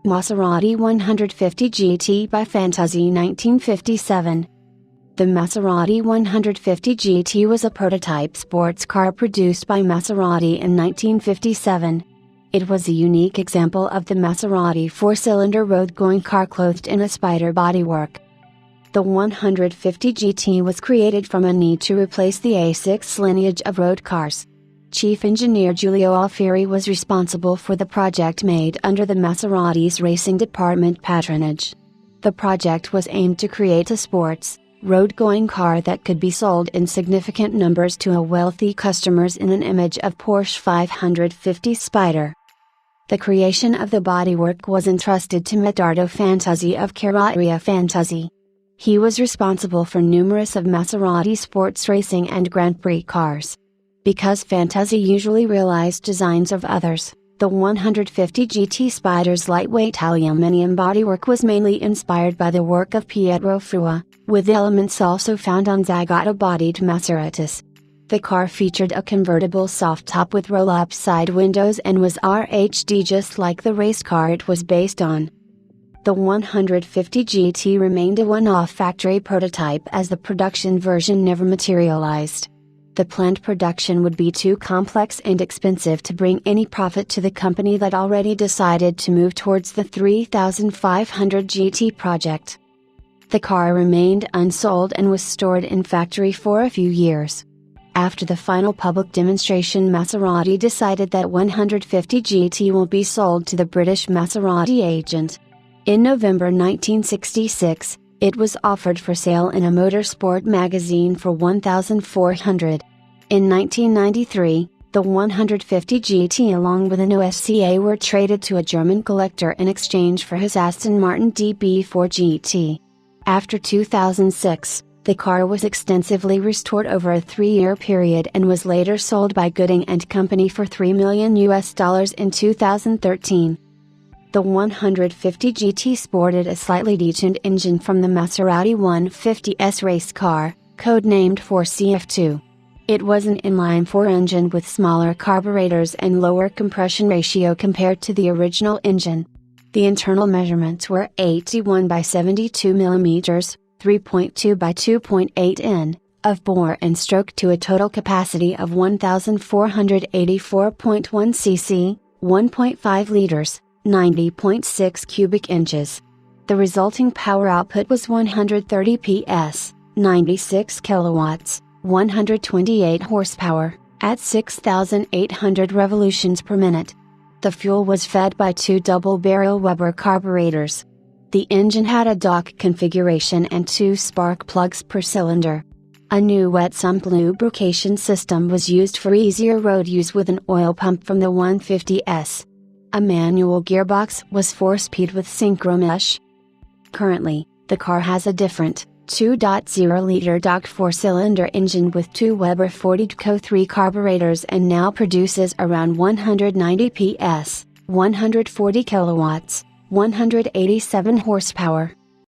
Maserati 150 GT by Fantuzzi 1957. The Maserati 150 GT was a prototype sports car produced by Maserati in 1957. It was a unique example of the Maserati four-cylinder road-going car clothed in a Spider bodywork. The 150 GT was created from a need to replace the A6 lineage of road cars. Chief engineer Giulio Alfieri was responsible for the project made under the Maserati's racing department patronage. The project was aimed to create a sports, road-going car that could be sold in significant numbers to a wealthy customers in an image of Porsche 550 Spider. The creation of the bodywork was entrusted to Medardo Fantuzzi of Carrozzeria Fantuzzi. He was responsible for numerous of Maserati sports racing and Grand Prix cars. Because Fantuzzi usually realized designs of others, the 150 GT Spider's lightweight aluminium bodywork was mainly inspired by the work of Pietro Frua, with elements also found on Zagato-bodied Maseratis. The car featured a convertible soft top with roll-up side windows and was RHD just like the race car it was based on. The 150 GT remained a one-off factory prototype as the production version never materialized. The planned production would be too complex and expensive to bring any profit to the company that already decided to move towards the 3500 GT project. The car remained unsold and was stored in factory for a few years. After the final public demonstration, Maserati decided that 150 GT will be sold to the British Maserati agent. In November 1966, it was offered for sale in a motorsport magazine for $1,400. In 1993, the 150 GT along with an OSCA were traded to a German collector in exchange for his Aston Martin DB4 GT. After 2006, the car was extensively restored over a 3-year period and was later sold by Gooding & Company for $3 million in 2013. The 150 GT sported a slightly detuned engine from the Maserati 150S race car, codenamed 4CF2. It was an inline-4 engine with smaller carburetors and lower compression ratio compared to the original engine. The internal measurements were 81 by 72 mm, 3.2 by 2.8 in, of bore and stroke to a total capacity of 1,484.1 cc, 1.5 liters, 90.6 cubic inches. The resulting power output was 130 PS, 96 kilowatts, 128 horsepower, at 6,800 revolutions per minute. The fuel was fed by two double-barrel Weber carburetors. The engine had a dock configuration and 2 spark plugs per cylinder. A new wet sump lubrication system was used for easier road use with an oil pump from the 150S. A manual gearbox was 4-speed with synchromesh. Currently, the car has a different, 2.0-liter docked 4-cylinder engine with 2 Weber 40Co3 carburetors and now produces around 190 PS, 140 kilowatts, 187 horsepower.